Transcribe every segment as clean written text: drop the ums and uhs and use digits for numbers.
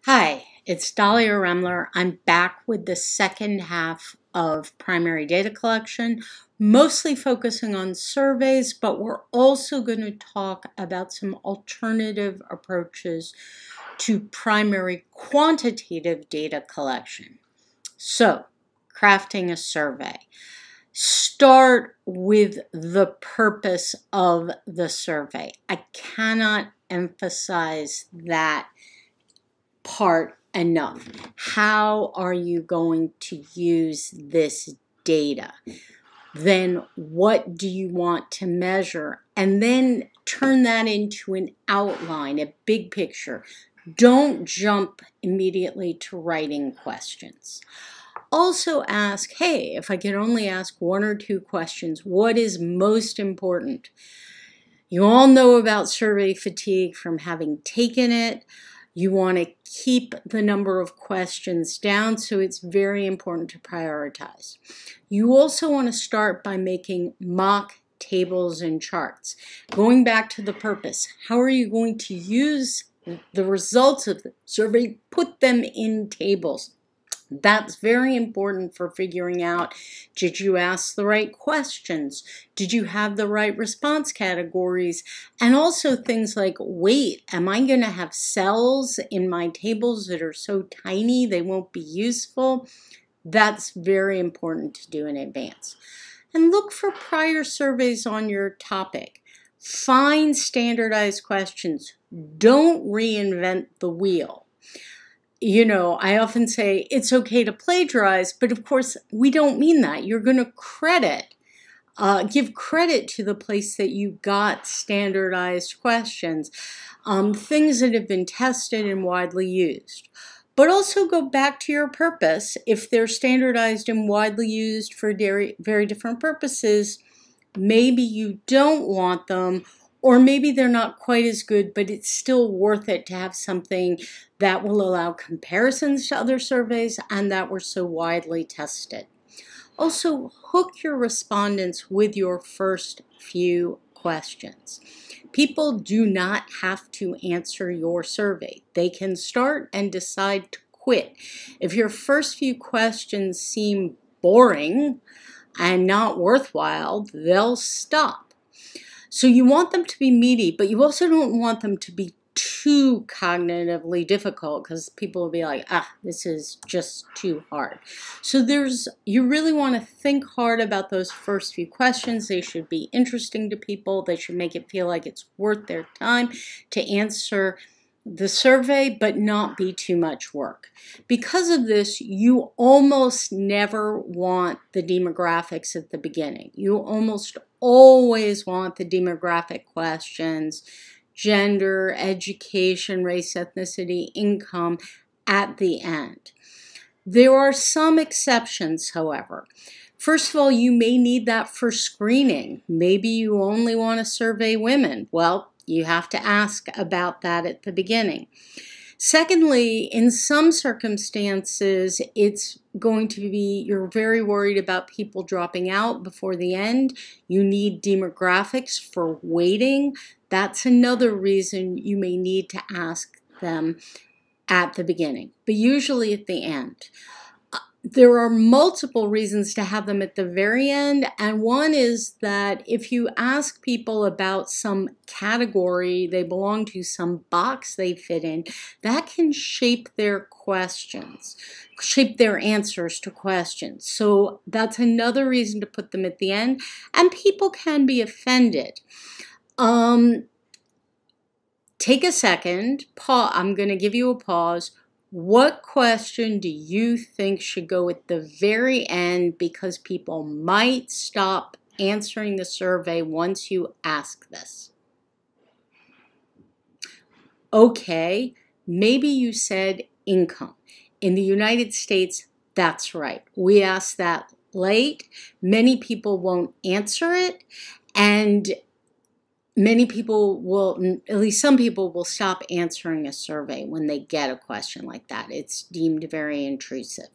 Hi, it's Dahlia Remler. I'm back with the second half of primary data collection, mostly focusing on surveys, but we're also going to talk about some alternative approaches to primary quantitative data collection. So, crafting a survey. Start with the purpose of the survey. I cannot emphasize that part enough. How are you going to use this data? Then what do you want to measure? And then turn that into an outline, a big picture. Don't jump immediately to writing questions. Also ask, hey, if I could only ask one or two questions, what is most important? You all know about survey fatigue from having taken it. You want to keep the number of questions down, so it's very important to prioritize. You also want to start by making mock tables and charts. Going back to the purpose, how are you going to use the results of the survey? Put them in tables. That's very important for figuring out, did you ask the right questions? Did you have the right response categories? And also things like, wait, am I going to have cells in my tables that are so tiny they won't be useful? That's very important to do in advance. And look for prior surveys on your topic. Find standardized questions. Don't reinvent the wheel. You know, I often say it's okay to plagiarize, but of course we don't mean that. You're going to give credit to the place that you got standardized questions, things that have been tested and widely used. But also go back to your purpose. If they're standardized and widely used for very different purposes, maybe you don't want them, or maybe they're not quite as good, but it's still worth it to have something that will allow comparisons to other surveys and that were so widely tested. Also, hook your respondents with your first few questions. People do not have to answer your survey. They can start and decide to quit. If your first few questions seem boring and not worthwhile, they'll stop. So you want them to be meaty, but you also don't want them to be too cognitively difficult because people will be like, this is just too hard. So you really want to think hard about those first few questions. They should be interesting to people. They should make it feel like it's worth their time to answer the survey, but not be too much work. Because of this, you almost never want the demographics at the beginning. You almost always want the demographic questions, gender, education, race, ethnicity, income, at the end. There are some exceptions, however. First of all, you may need that for screening. Maybe you only want to survey women. Well, you have to ask about that at the beginning. Secondly, in some circumstances, it's going to be, you're very worried about people dropping out before the end. You need demographics for weighting. That's another reason you may need to ask them at the beginning, but usually at the end. There are multiple reasons to have them at the very end, and one is that if you ask people about some category they belong to, some box they fit in, that can shape their questions, shape their answers to questions. So that's another reason to put them at the end, and people can be offended. Take a second, pause. I'm going to give you a pause. What question do you think should go at the very end because people might stop answering the survey once you ask this? Okay, maybe you said income. In the United States, that's right. We asked that late. Many people won't answer it, and many people will, at least some people will stop answering a survey when they get a question like that. It's deemed very intrusive.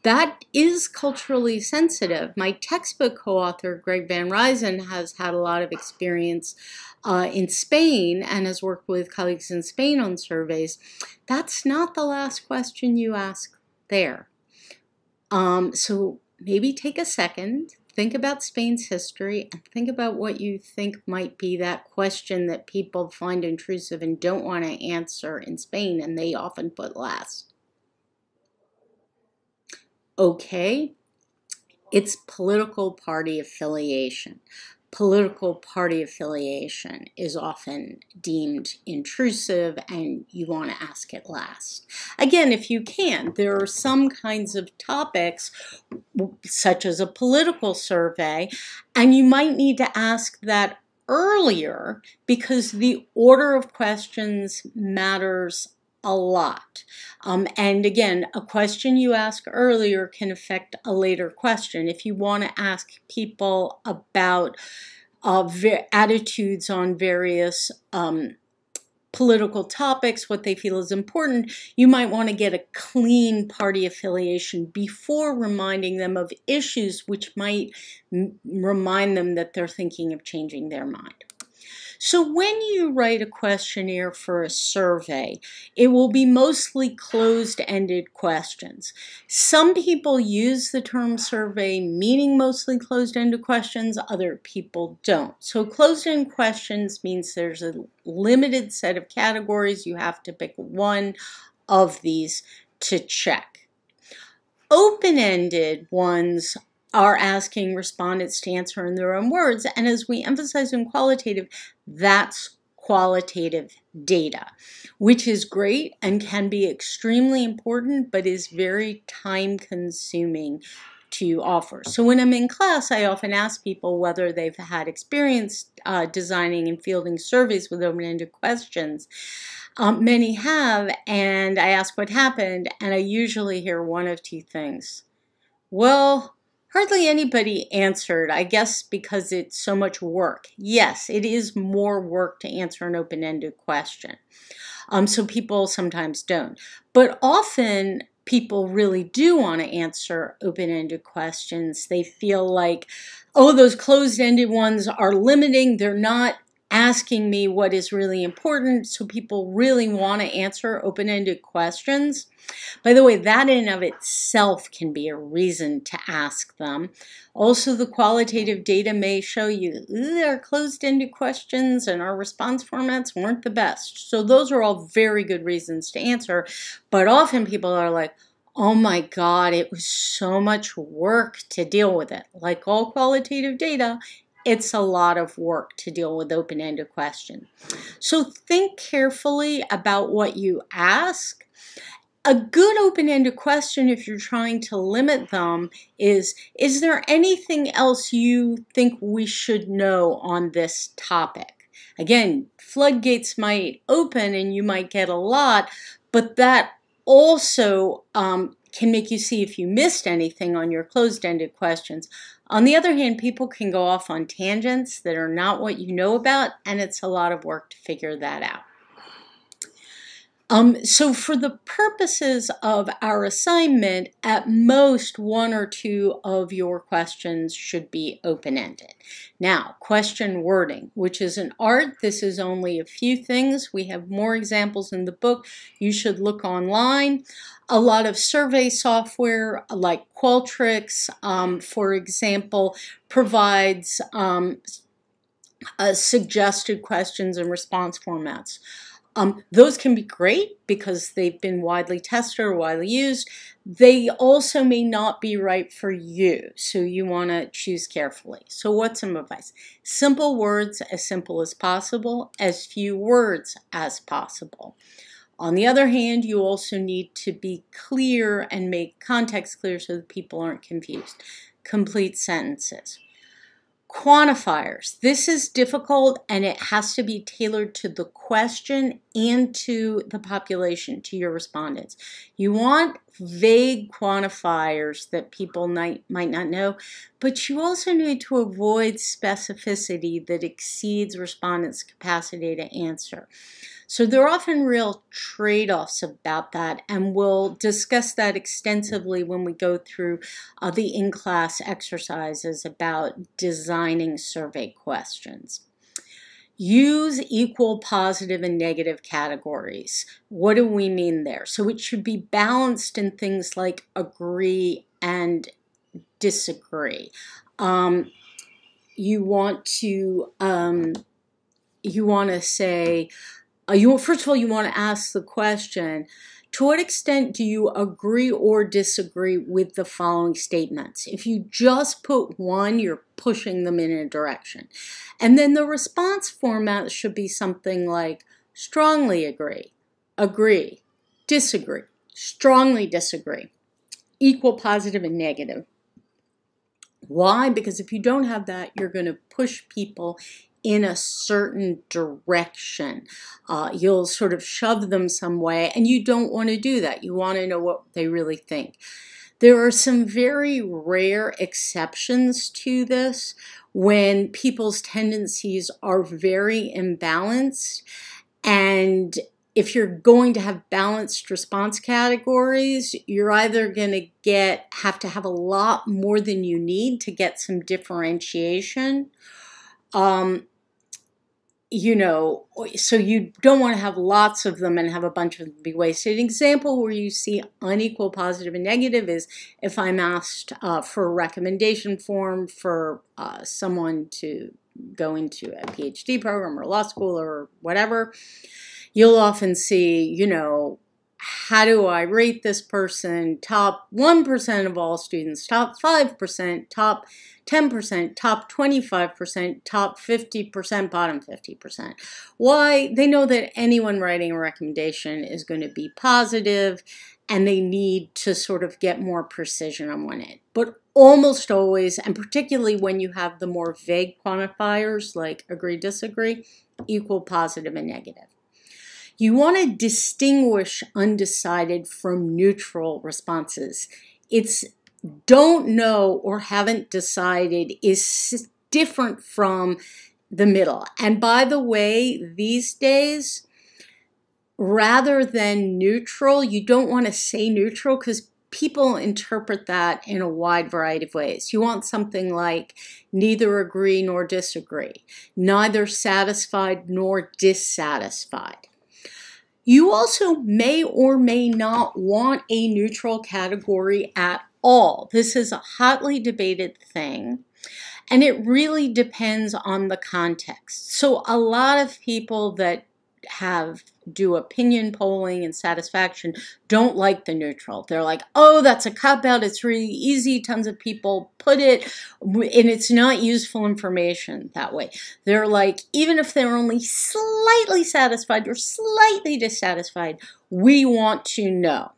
That is culturally sensitive. My textbook co-author, Remler Van Ryzin, has had a lot of experience in Spain and has worked with colleagues in Spain on surveys. That's not the last question you ask there. So maybe take a second, think about Spain's history, and think about what you think might be that question that people find intrusive and don't want to answer in Spain, and they often put last. Okay, it's political party affiliation. Political party affiliation is often deemed intrusive, and you want to ask it last. Again, if you can, there are some kinds of topics, such as a political survey, and you might need to ask that earlier because the order of questions matters a lot. And again, a question you ask earlier can affect a later question. If you want to ask people about attitudes on various political topics, what they feel is important, you might want to get a clean party affiliation before reminding them of issues which might remind them that they're thinking of changing their mind. So when you write a questionnaire for a survey, it will be mostly closed-ended questions. Some people use the term survey meaning mostly closed-ended questions, other people don't. So closed-ended questions means there's a limited set of categories. You have to pick one of these to check. Open-ended ones are asking respondents to answer in their own words, and as we emphasize in qualitative, that's qualitative data, which is great and can be extremely important, but is very time-consuming to offer. So when I'm in class, I often ask people whether they've had experience designing and fielding surveys with open-ended questions. Many have, and I ask what happened, and I usually hear one of two things. Well, hardly anybody answered, I guess because it's so much work. Yes, it is more work to answer an open-ended question. So people sometimes don't. But often people really do want to answer open-ended questions. They feel like, oh, those closed-ended ones are limiting. They're not asking me what is really important. So people really want to answer open-ended questions. By the way, that in and of itself can be a reason to ask them. Also, the qualitative data may show you our closed-ended questions and our response formats weren't the best. So those are all very good reasons to answer. But often people are like, oh my God, it was so much work to deal with it. Like all qualitative data, it's a lot of work to deal with open-ended questions. So think carefully about what you ask. A good open-ended question, if you're trying to limit them, is there anything else you think we should know on this topic? Again, floodgates might open and you might get a lot, but that also can make you see if you missed anything on your closed-ended questions. On the other hand, people can go off on tangents that are not what you know about, and it's a lot of work to figure that out. So for the purposes of our assignment, at most one or two of your questions should be open-ended. Now, question wording, which is an art. This is only a few things. We have more examples in the book. You should look online. A lot of survey software like Qualtrics, for example, provides suggested questions and response formats. Those can be great because they've been widely tested or widely used. They also may not be right for you, so you want to choose carefully. So what's some advice? Simple words, as simple as possible, as few words as possible. On the other hand, you also need to be clear and make context clear so that people aren't confused. Complete sentences. Quantifiers. This is difficult, and it has to be tailored to the question and to the population, to your respondents. You want vague quantifiers that people might not know, but you also need to avoid specificity that exceeds respondents' capacity to answer. So there are often real trade-offs about that, and we'll discuss that extensively when we go through the in-class exercises about designing survey questions. Use equal positive and negative categories. What do we mean there? So it should be balanced in things like agree and disagree. You want to say, first of all, you want to ask the question, to what extent do you agree or disagree with the following statements? If you just put one, you're pushing them in a direction. And then the response format should be something like strongly agree, disagree, strongly disagree, equal positive and negative. Why? Because if you don't have that, you're going to push people in a certain direction. You'll sort of shove them some way, and you don't want to do that. You want to know what they really think. There are some very rare exceptions to this when people's tendencies are very imbalanced, and if you're going to have balanced response categories, you're either going to have to have a lot more than you need to get some differentiation. So you don't want to have lots of them and have a bunch of them be wasted. An example where you see unequal positive and negative is if I'm asked for a recommendation form for someone to go into a PhD program or law school or whatever. You'll often see, how do I rate this person? Top 1% of all students, top 5%, top 10%, top 25%, top 50%, bottom 50%. Why? They know that anyone writing a recommendation is going to be positive, and they need to sort of get more precision on one end. But almost always, and particularly when you have the more vague quantifiers like agree, disagree, equal positive and negative. You want to distinguish undecided from neutral responses. It's don't know or haven't decided is different from the middle. And by the way, these days, rather than neutral, you don't want to say neutral because people interpret that in a wide variety of ways. You want something like neither agree nor disagree, neither satisfied nor dissatisfied. You also may or may not want a neutral category at all. This is a hotly debated thing, and it really depends on the context. So a lot of people that do opinion polling and satisfaction don't like the neutral. They're like, oh, that's a cop-out, it's really easy, tons of people put it, and it's not useful information that way. They're like, even if they're only slightly satisfied or slightly dissatisfied, we want to know.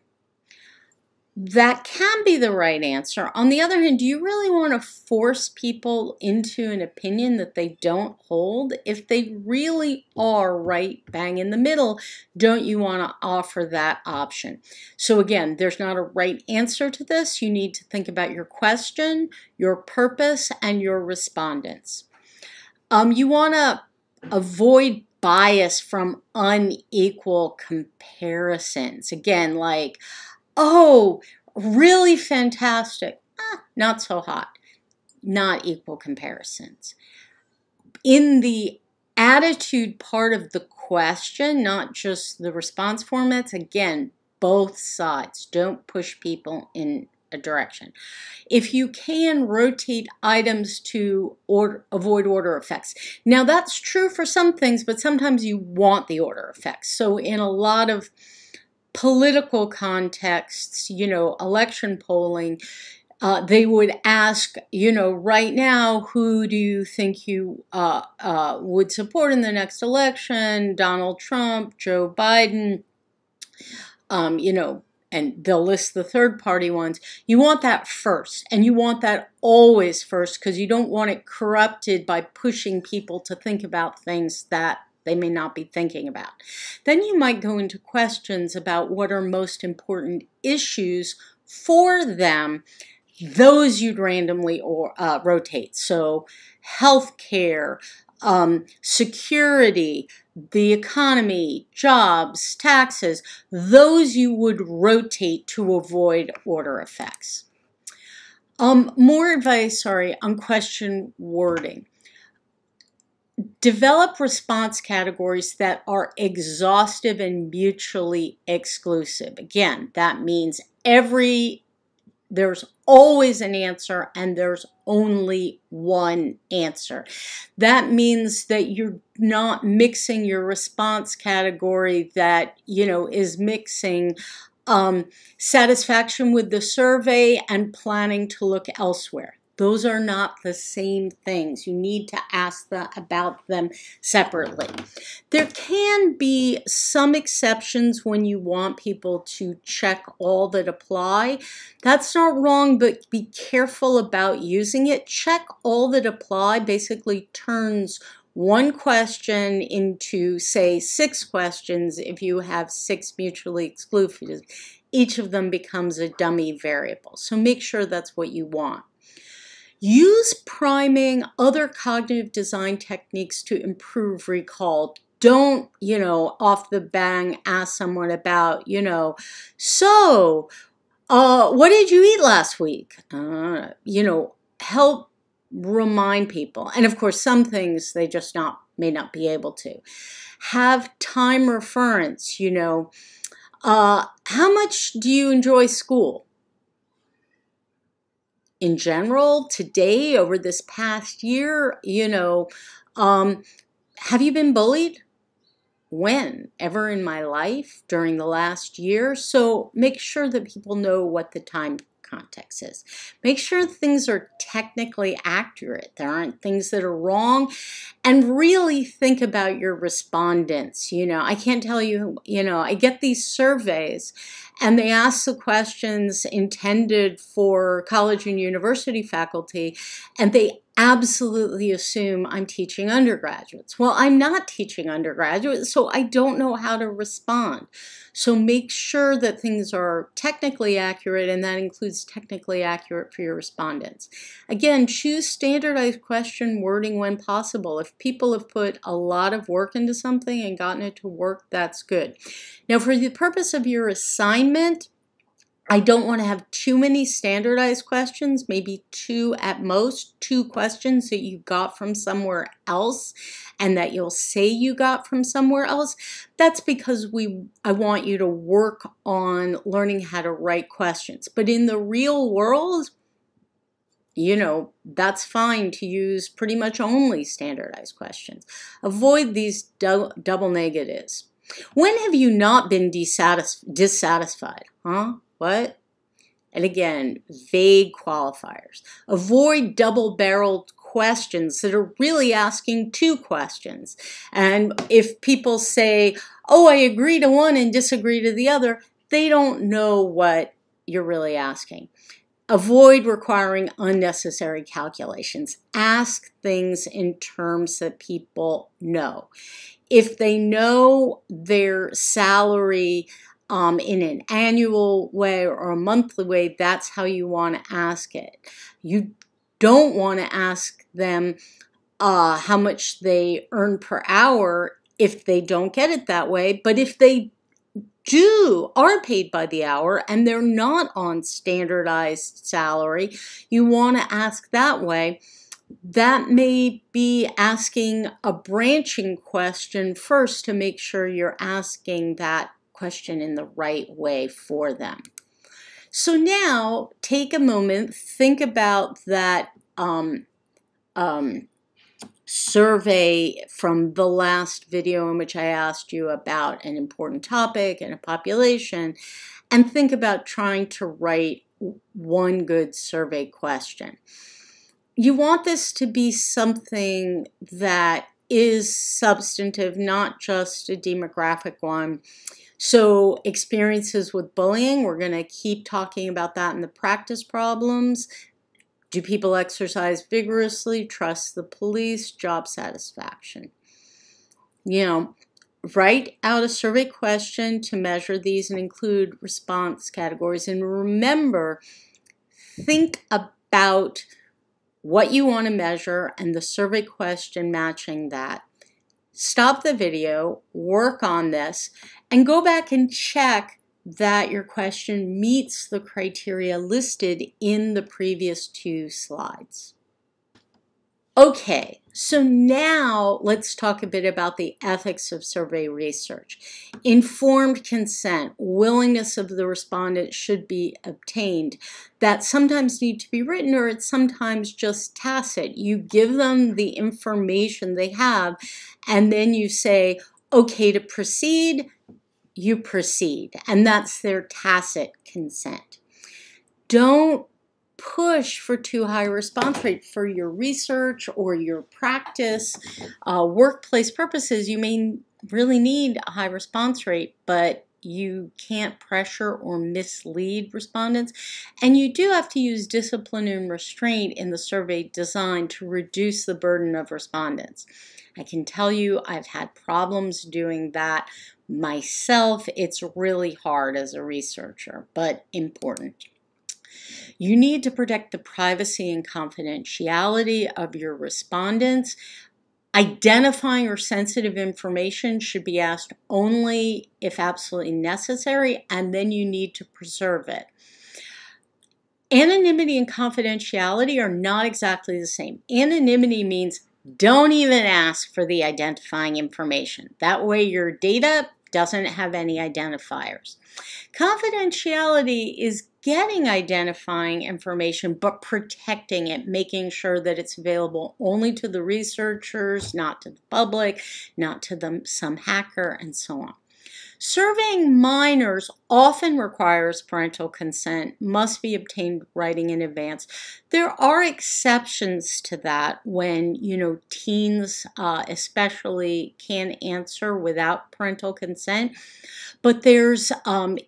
That can be the right answer. On the other hand, do you really want to force people into an opinion that they don't hold? If they really are right bang in the middle, don't you want to offer that option? So again, there's not a right answer to this. You need to think about your question, your purpose, and your respondents. You want to avoid bias from unequal comparisons. Again, like, oh, really fantastic, not so hot, not equal comparisons. In the attitude part of the question, not just the response formats, again, both sides. Don't push people in a direction. If you can, rotate items to avoid order effects. Now, that's true for some things, but sometimes you want the order effects. So in a lot of political contexts, election polling, they would ask, right now, who do you think you would support in the next election? Donald Trump, Joe Biden, and they'll list the third-party ones. You want that first, and you want that always first because you don't want it corrupted by pushing people to think about things that they may not be thinking about. Then you might go into questions about what are most important issues for them. Those you'd randomly rotate. So healthcare, security, the economy, jobs, taxes, those you would rotate to avoid order effects. More advice, on question wording. Develop response categories that are exhaustive and mutually exclusive. Again, that means there's always an answer and there's only one answer. That means that you're not mixing your response category that, is mixing satisfaction with the survey and planning to look elsewhere. Those are not the same things. You need to ask about them separately. There can be some exceptions when you want people to check all that apply. That's not wrong, but be careful about using it. Check all that apply basically turns one question into, say, 6 questions if you have 6 mutually exclusive. Each of them becomes a dummy variable. So make sure that's what you want. Use priming, other cognitive design techniques to improve recall. Don't, off the bang ask someone about, so, what did you eat last week? Help remind people. And of course, some things they just may not be able to. Have time reference, how much do you enjoy school? In general, today, over this past year, have you been bullied? When? Ever in my life? During the last year? So make sure that people know what the time context is. Make sure things are technically accurate. There aren't things that are wrong. And really think about your respondents. I can't tell you, I get these surveys and they ask the questions intended for college and university faculty, and they absolutely assume I'm teaching undergraduates. Well, I'm not teaching undergraduates, so I don't know how to respond. So make sure that things are technically accurate, and that includes technically accurate for your respondents. Again, choose standardized question wording when possible. If people have put a lot of work into something and gotten it to work, that's good. Now, for the purpose of your assignment, I don't want to have too many standardized questions, maybe 2 at most, 2 questions that you got from somewhere else and that you'll say you got from somewhere else. That's because I want you to work on learning how to write questions. But in the real world, that's fine to use pretty much only standardized questions. Avoid these double negatives. When have you not been dissatisfied? What? And again, vague qualifiers. Avoid double-barreled questions that are really asking 2 questions. And if people say, oh, I agree to one and disagree to the other, they don't know what you're really asking. Avoid requiring unnecessary calculations. Ask things in terms that people know. If they know their salary in an annual way or a monthly way, that's how you want to ask it. You don't want to ask them how much they earn per hour if they don't get it that way. But if they are paid by the hour and they're not on standardized salary, you want to ask that way. That may be asking a branching question first to make sure you're asking that question in the right way for them. So now take a moment, think about that survey from the last video in which I asked you about an important topic and a population, and think about trying to write one good survey question. You want this to be something that is substantive, not just a demographic one. So experiences with bullying, we're going to keep talking about that in the practice problems. Do people exercise vigorously? Trust the police? Job satisfaction. Write out a survey question to measure these and include response categories. And remember, think about what you want to measure and the survey question matching that. Stop the video, work on this, and go back and check that your question meets the criteria listed in the previous 2 slides. Okay, so now let's talk a bit about the ethics of survey research. Informed consent, willingness of the respondent should be obtained. That sometimes need to be written, or it's sometimes just tacit. You give them the information they have, and then you say, okay to proceed, you proceed. And that's their tacit consent. Don't push for too high response rate for your research or your practice. Workplace purposes, you may really need a high response rate, but you can't pressure or mislead respondents. And you do have to use discipline and restraint in the survey design to reduce the burden of respondents. I can tell you I've had problems doing that myself. It's really hard as a researcher, but important. You need to protect the privacy and confidentiality of your respondents. Identifying or sensitive information should be asked only if absolutely necessary, and then you need to preserve it. Anonymity and confidentiality are not exactly the same. Anonymity means don't even ask for the identifying information. That way your data doesn't have any identifiers. Confidentiality is getting identifying information but protecting it, making sure that it's available only to the researchers, not to the public, not to some hacker, and so on. Surveying minors often requires parental consent, must be obtained writing in advance. There are exceptions to that when, teens especially can answer without parental consent. But there's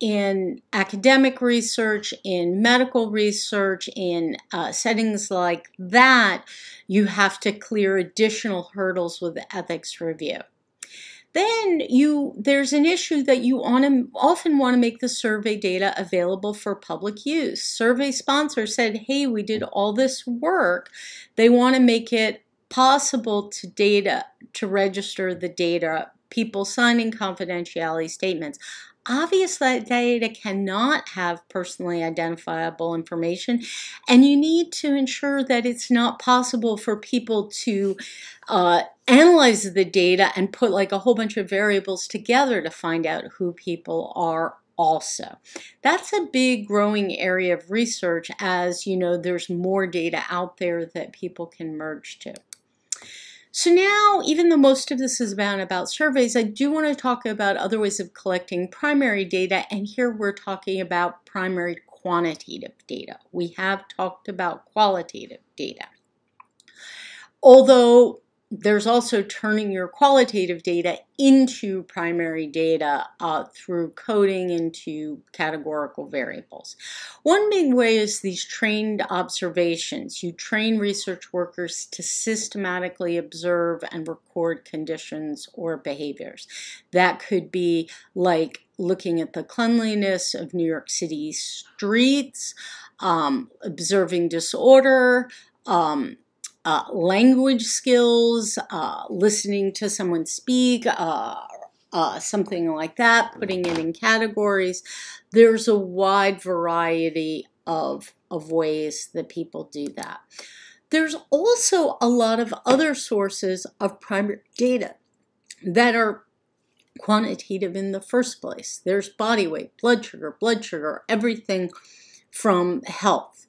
in academic research, in medical research, in settings like that, you have to clear additional hurdles with the ethics review. Then there's an issue that you often want to make the survey data available for public use. Survey sponsors said, hey, we did all this work. They want to make it possible to register the data, people signing confidentiality statements. Obviously, that data cannot have personally identifiable information, and you need to ensure that it's not possible for people to analyze the data and put like a whole bunch of variables together to find out who people are also. That's a big growing area of research as, there's more data out there that people can merge to. So now, even though most of this is about surveys, I do want to talk about other ways of collecting primary data, and here we're talking about primary quantitative data. We have talked about qualitative data. Although there's also turning your qualitative data into primary data through coding into categorical variables. One big way is these trained observations. You train research workers to systematically observe and record conditions or behaviors. That could be like looking at the cleanliness of New York City streets, observing disorder, language skills, listening to someone speak, something like that, putting it in categories. There's a wide variety of ways that people do that. There's also a lot of other sources of primary data that are quantitative in the first place. There's body weight, blood sugar, everything from health.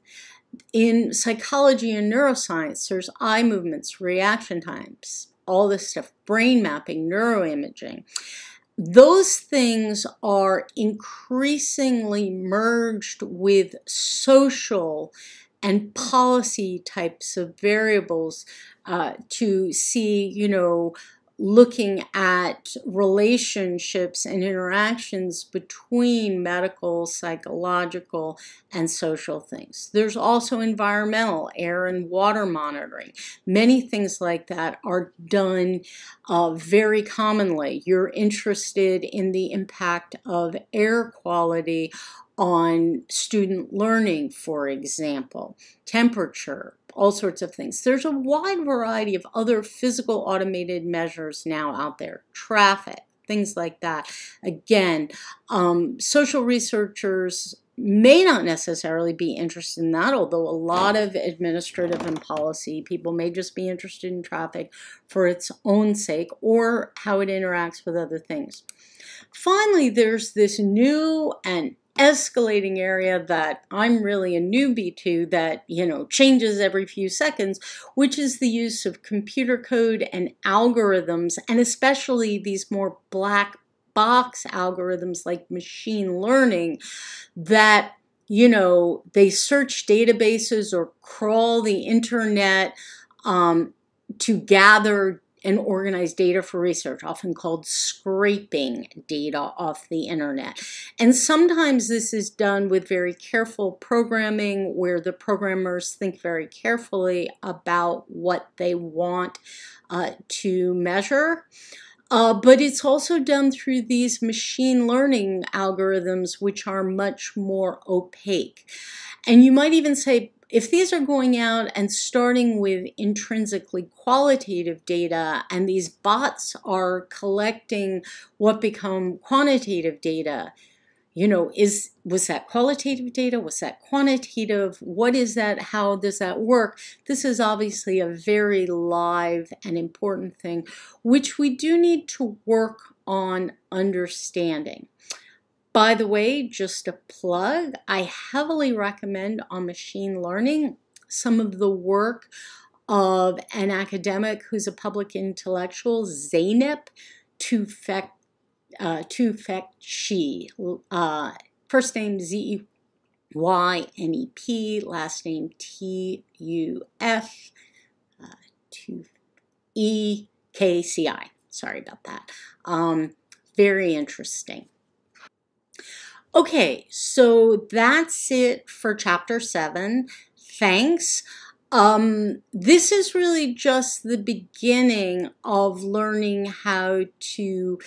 In psychology and neuroscience, there's eye movements, reaction times, all this stuff, brain mapping, neuroimaging. Those things are increasingly merged with social and policy types of variables to see, looking at relationships and interactions between medical, psychological, and social things. There's also environmental, air and water monitoring. Many things like that are done very commonly. You're interested in the impact of air quality on student learning, for example, temperature, all sorts of things. There's a wide variety of other physical automated measures now out there, traffic, things like that. Again, social researchers may not necessarily be interested in that, although a lot of administrative and policy people may just be interested in traffic for its own sake or how it interacts with other things. Finally, there's this new and escalating area that I'm really a newbie to that, changes every few seconds, which is the use of computer code and algorithms, and especially these more black box algorithms like machine learning that, they search databases or crawl the internet to gather and organize data for research, often called scraping data off the internet. And sometimes this is done with very careful programming where the programmers think very carefully about what they want to measure. But it's also done through these machine learning algorithms, which are much more opaque. And you might even say, if these are going out and starting with intrinsically qualitative data and these bots are collecting what become quantitative data, was that qualitative data? Was that quantitative? What is that? How does that work? This is obviously a very live and important thing, which we do need to work on understanding. By the way, just a plug, I heavily recommend on machine learning some of the work of an academic who's a public intellectual, Zeynep Tufekci. First name Z-E-Y-N-E-P, last name T-U-F-E-K-C-I. Sorry about that. Very interesting. Okay, so that's it for Chapter 7. Thanks. This is really just the beginning of learning how to,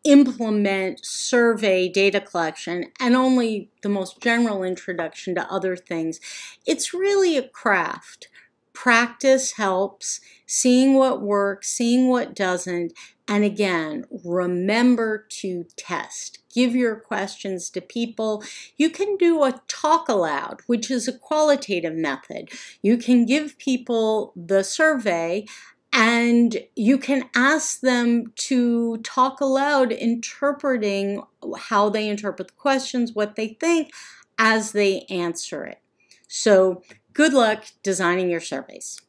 implement survey data collection and only the most general introduction to other things. It's really a craft. Practice helps, seeing what works, seeing what doesn't, and again, remember to test. Give your questions to people. You can do a talk aloud, which is a qualitative method. You can give people the survey and you can ask them to talk aloud, interpreting how they interpret the questions, what they think as they answer it. So good luck designing your surveys.